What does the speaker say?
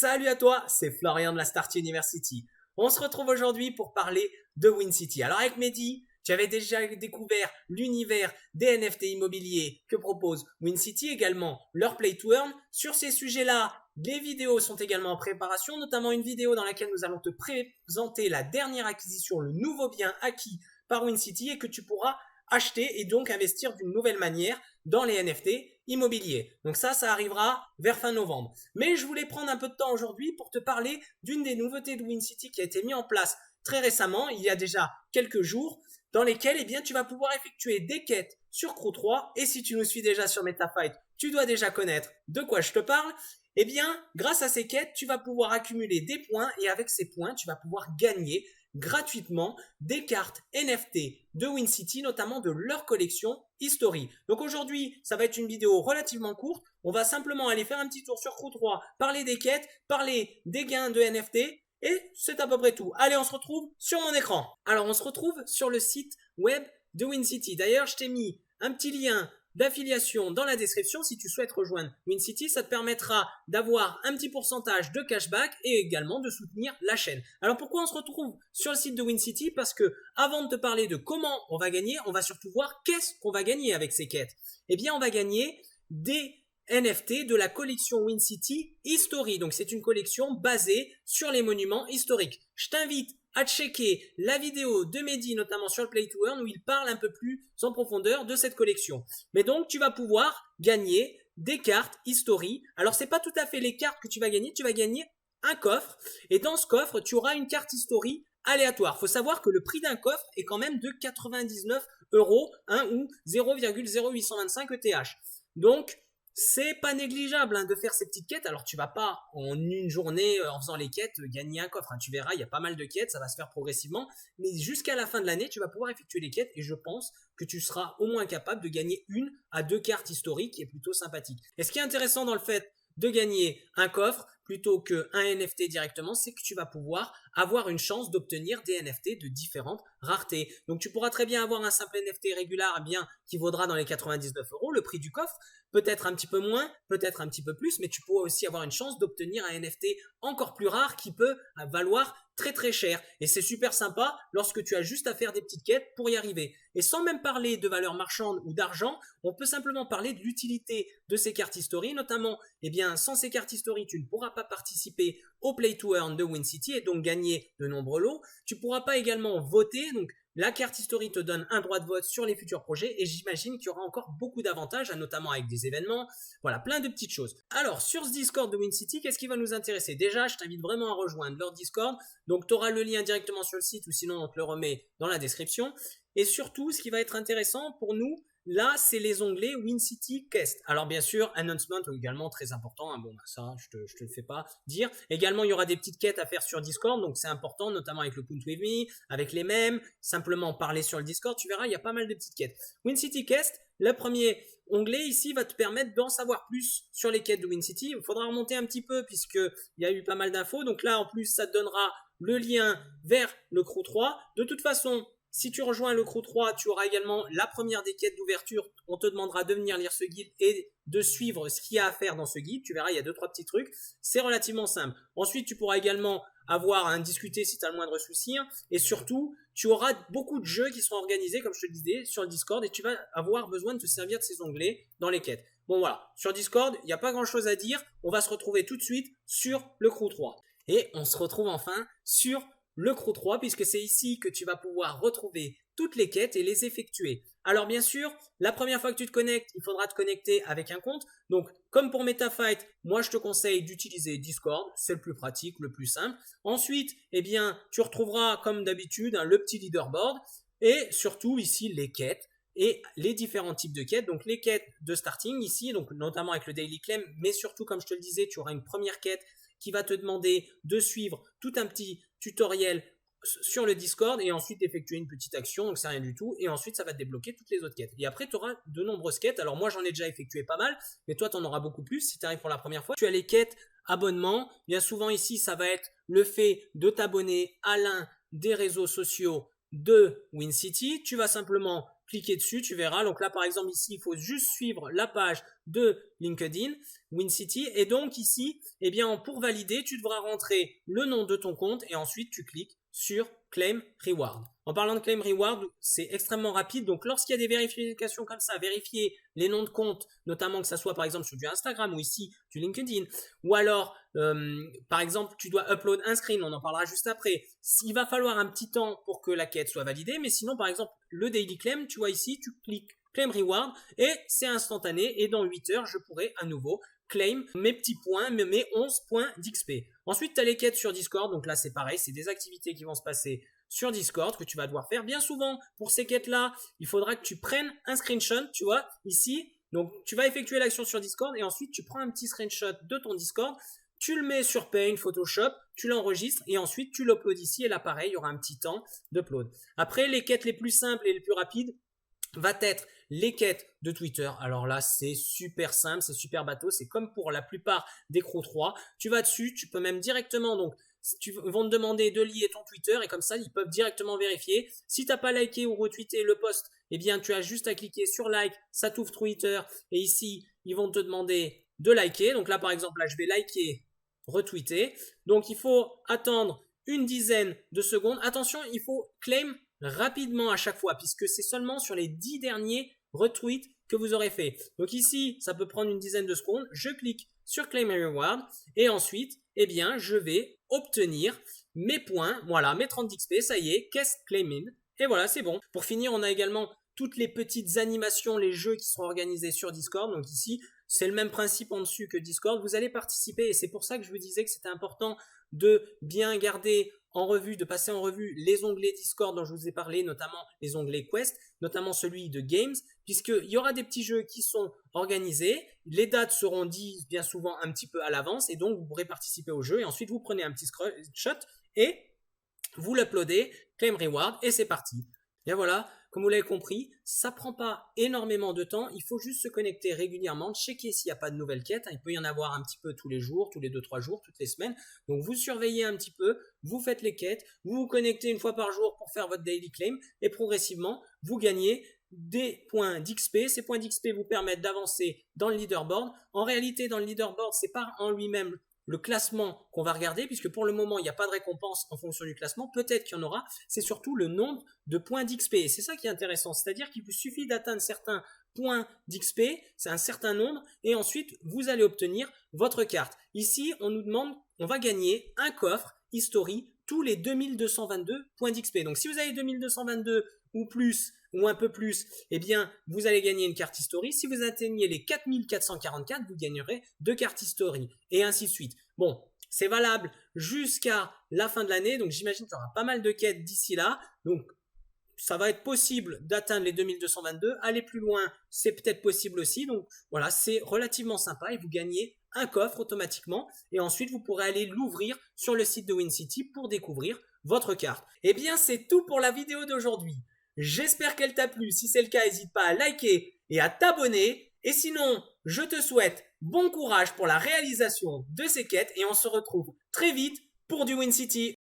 Salut à toi, c'est Florian de la Start University. On se retrouve aujourd'hui pour parler de WinCity. Alors avec Mehdi, tu avais déjà découvert l'univers des NFT immobiliers que propose WinCity, également leur Play to Earn. Sur ces sujets-là, des vidéos sont également en préparation, notamment une vidéo dans laquelle nous allons te présenter la dernière acquisition, le nouveau bien acquis par WinCity et que tu pourras acheter et donc investir d'une nouvelle manière dans les NFT immobiliers. Donc ça arrivera vers fin novembre. Mais je voulais prendre un peu de temps aujourd'hui pour te parler d'une des nouveautés de WinCity qui a été mise en place très récemment, il y a déjà quelques jours, dans lesquelles tu vas pouvoir effectuer des quêtes sur Crew3. Et si tu nous suis déjà sur MetaFight, tu dois déjà connaître de quoi je te parle. Eh bien, grâce à ces quêtes, tu vas pouvoir accumuler des points et avec ces points, tu vas pouvoir gagner gratuitement des cartes NFT de WinCity, notamment de leur collection History. Donc aujourd'hui, ça va être une vidéo relativement courte. On va simplement aller faire un petit tour sur Crew3, parler des quêtes, parler des gains de NFT et c'est à peu près tout. Allez, on se retrouve sur mon écran. Alors, on se retrouve sur le site web de WinCity. D'ailleurs, je t'ai mis un petit lien d'affiliation dans la description si tu souhaites rejoindre WinCity. Ça te permettra d'avoir un petit pourcentage de cashback et également de soutenir la chaîne. Alors pourquoi on se retrouve sur le site de WinCity? Parce que avant de te parler de comment on va gagner, on va surtout voir qu'est-ce qu'on va gagner avec ces quêtes. Eh bien, on va gagner des NFT de la collection WinCity History. Donc c'est une collection basée sur les monuments historiques. Je t'invite à checker la vidéo de Mehdi, notamment sur le Play to Earn, où il parle un peu plus en profondeur de cette collection. Mais donc, tu vas pouvoir gagner des cartes History. Alors, c'est pas tout à fait les cartes que tu vas gagner un coffre. Et dans ce coffre, tu auras une carte History aléatoire. Faut savoir que le prix d'un coffre est quand même de 99 euros, ou 0,0825 ETH. Donc, c'est pas négligeable de faire ces petites quêtes. Alors tu vas pas en une journée en faisant les quêtes gagner un coffre. Tu verras, il y a pas mal de quêtes, ça va se faire progressivement. Mais jusqu'à la fin de l'année, tu vas pouvoir effectuer les quêtes et je pense que tu seras au moins capable de gagner 1 à 2 cartes historiques qui est plutôt sympathique. Et ce qui est intéressant dans le fait de gagner un coffre plutôt qu'un NFT directement, c'est que tu vas pouvoir avoir une chance d'obtenir des NFT de différentes raretés. Donc tu pourras très bien avoir un simple NFT régulier bien qui vaudra dans les 99 euros le prix du coffre, peut-être un petit peu moins, peut-être un petit peu plus, mais tu pourras aussi avoir une chance d'obtenir un NFT encore plus rare qui peut valoir très très cher. Et c'est super sympa lorsque tu as juste à faire des petites quêtes pour y arriver. Et sans même parler de valeur marchande ou d'argent, on peut simplement parler de l'utilité de ces cartes History, notamment, sans ces cartes History, tu ne pourras pas participer au Play to Earn de WinCity et donc gagner de nombreux lots. Tu ne pourras pas également voter, donc la carte History te donne un droit de vote sur les futurs projets et j'imagine qu'il y aura encore beaucoup d'avantages, notamment avec des événements, voilà, plein de petites choses. Alors, sur ce Discord de WinCity, qu'est-ce qui va nous intéresser? Déjà, je t'invite vraiment à rejoindre leur Discord, donc tu auras le lien directement sur le site ou sinon on te le remet dans la description. Et surtout, ce qui va être intéressant pour nous, là, c'est les onglets WinCity Quest. Alors bien sûr, announcement également très important. Ça, je te le fais pas dire. Également, il y aura des petites quêtes à faire sur Discord, donc c'est important, notamment avec le Count With Me, avec les mèmes, simplement parler sur le Discord. Tu verras, il y a pas mal de petites quêtes. WinCity Quest, le premier onglet ici va te permettre d'en savoir plus sur les quêtes de WinCity. Il faudra remonter un petit peu puisqu'il y a eu pas mal d'infos. Donc là, en plus, ça te donnera le lien vers le Crew3. De toute façon, si tu rejoins le Crew3, tu auras également la première des quêtes d'ouverture. On te demandera de venir lire ce guide et de suivre ce qu'il y a à faire dans ce guide. Tu verras, il y a 2-3 petits trucs. C'est relativement simple. Ensuite, tu pourras également avoir à discuter si tu as le moindre souci. Et surtout, tu auras beaucoup de jeux qui seront organisés, comme je te le disais, sur le Discord. Et tu vas avoir besoin de te servir de ces onglets dans les quêtes. Bon voilà, sur Discord, il n'y a pas grand chose à dire. On va se retrouver tout de suite sur le Crew3. Et on se retrouve enfin sur le Crew3 puisque c'est ici que tu vas pouvoir retrouver toutes les quêtes et les effectuer. Alors bien sûr, la première fois que tu te connectes, il faudra te connecter avec un compte. Donc comme pour MetaFight, moi je te conseille d'utiliser Discord, c'est le plus pratique, le plus simple. Ensuite, tu retrouveras comme d'habitude le petit leaderboard et surtout ici les quêtes et les différents types de quêtes. Donc les quêtes de starting ici, donc notamment avec le daily claim, mais surtout comme je te le disais, tu auras une première quête qui va te demander de suivre tout un petit tutoriel sur le Discord et ensuite effectuer une petite action, donc c'est rien du tout, et ensuite ça va te débloquer toutes les autres quêtes. Et après tu auras de nombreuses quêtes, alors moi j'en ai déjà effectué pas mal, mais toi tu en auras beaucoup plus si tu arrives pour la première fois. Tu as les quêtes abonnement, bien souvent ici ça va être le fait de t'abonner à l'un des réseaux sociaux de WinCity, tu vas simplement cliquer dessus, tu verras. Donc là, par exemple, ici, il faut juste suivre la page de LinkedIn, WinCity. Et donc ici, eh bien, pour valider, tu devras rentrer le nom de ton compte et ensuite tu cliques sur Claim Reward. En parlant de Claim Reward, c'est extrêmement rapide. Donc lorsqu'il y a des vérifications comme ça, vérifier les noms de compte, notamment que ça soit par exemple sur du Instagram ou ici du LinkedIn, ou alors par exemple tu dois upload un screen, on en parlera juste après. Il va falloir un petit temps pour que la quête soit validée, mais sinon par exemple le Daily Claim, tu vois ici, tu cliques Claim Reward et c'est instantané et dans 8 heures je pourrai à nouveau claim mes petits points, mes 11 points d'XP. Ensuite, tu as les quêtes sur Discord. Donc là, c'est pareil. C'est des activités qui vont se passer sur Discord que tu vas devoir faire. Bien souvent, pour ces quêtes-là, il faudra que tu prennes un screenshot, tu vois, ici. Donc, tu vas effectuer l'action sur Discord et ensuite, tu prends un petit screenshot de ton Discord. Tu le mets sur Paint, Photoshop, tu l'enregistres et ensuite, tu l'uploads ici. Et là, pareil, il y aura un petit temps d'upload. Après, les quêtes les plus simples et les plus rapides va être les quêtes de Twitter. Alors là, c'est super simple, c'est super bateau. C'est comme pour la plupart des Crew 3. Tu vas dessus, tu peux même directement, donc, ils vont te demander de lier ton Twitter et comme ça, ils peuvent directement vérifier. Si tu n'as pas liké ou retweeté le post, eh bien, tu as juste à cliquer sur like, ça t'ouvre Twitter et ici, ils vont te demander de liker. Donc là, par exemple, là, je vais liker, retweeter. Donc, il faut attendre une dizaine de secondes. Attention, il faut claim rapidement à chaque fois puisque c'est seulement sur les 10 derniers retweets que vous aurez fait. Donc ici, ça peut prendre une dizaine de secondes. Je clique sur Claim Reward et ensuite, eh bien, je vais obtenir mes points. Voilà, mes 30 XP, ça y est, Quest Claimed. Et voilà, c'est bon. Pour finir, on a également toutes les petites animations, les jeux qui seront organisés sur Discord. Donc ici, c'est le même principe en dessus que Discord. Vous allez participer et c'est pour ça que je vous disais que c'était important de bien garder en revue, de passer en revue les onglets Discord dont je vous ai parlé, notamment les onglets Quest, notamment celui de Games, puisqu'il y aura des petits jeux qui sont organisés, les dates seront dites bien souvent un petit peu à l'avance, et donc vous pourrez participer au jeu, et ensuite vous prenez un petit screenshot, et vous l'uploadez, Claim Reward, et c'est parti. Bien voilà, comme vous l'avez compris, ça prend pas énormément de temps, il faut juste se connecter régulièrement, checker s'il n'y a pas de nouvelles quêtes, il peut y en avoir un petit peu tous les jours, tous les 2-3 jours, toutes les semaines, donc vous surveillez un petit peu, vous faites les quêtes, vous vous connectez une fois par jour pour faire votre daily claim, et progressivement, vous gagnez des points d'XP, ces points d'XP vous permettent d'avancer dans le leaderboard, en réalité dans le leaderboard, c'est pas en lui-même le classement qu'on va regarder, puisque pour le moment, il n'y a pas de récompense en fonction du classement. Peut-être qu'il y en aura. C'est surtout le nombre de points d'XP. Et c'est ça qui est intéressant. C'est-à-dire qu'il vous suffit d'atteindre certains points d'XP, c'est un certain nombre, et ensuite, vous allez obtenir votre carte. Ici, on nous demande, on va gagner un coffre History tous les 2222 points d'XP. Donc, si vous avez 2222 ou plus, ou un peu plus, eh bien, vous allez gagner une carte History. Si vous atteignez les 4444, vous gagnerez 2 cartes History, et ainsi de suite. Bon, c'est valable jusqu'à la fin de l'année, donc j'imagine qu'il y aura pas mal de quêtes d'ici là, donc ça va être possible d'atteindre les 2222, aller plus loin, c'est peut-être possible aussi, donc voilà, c'est relativement sympa, et vous gagnez un coffre automatiquement, et ensuite vous pourrez aller l'ouvrir sur le site de WinCity pour découvrir votre carte. Eh bien, c'est tout pour la vidéo d'aujourd'hui. J'espère qu'elle t'a plu. Si c'est le cas, n'hésite pas à liker et à t'abonner. Et sinon, je te souhaite bon courage pour la réalisation de ces quêtes et on se retrouve très vite pour du WinCity.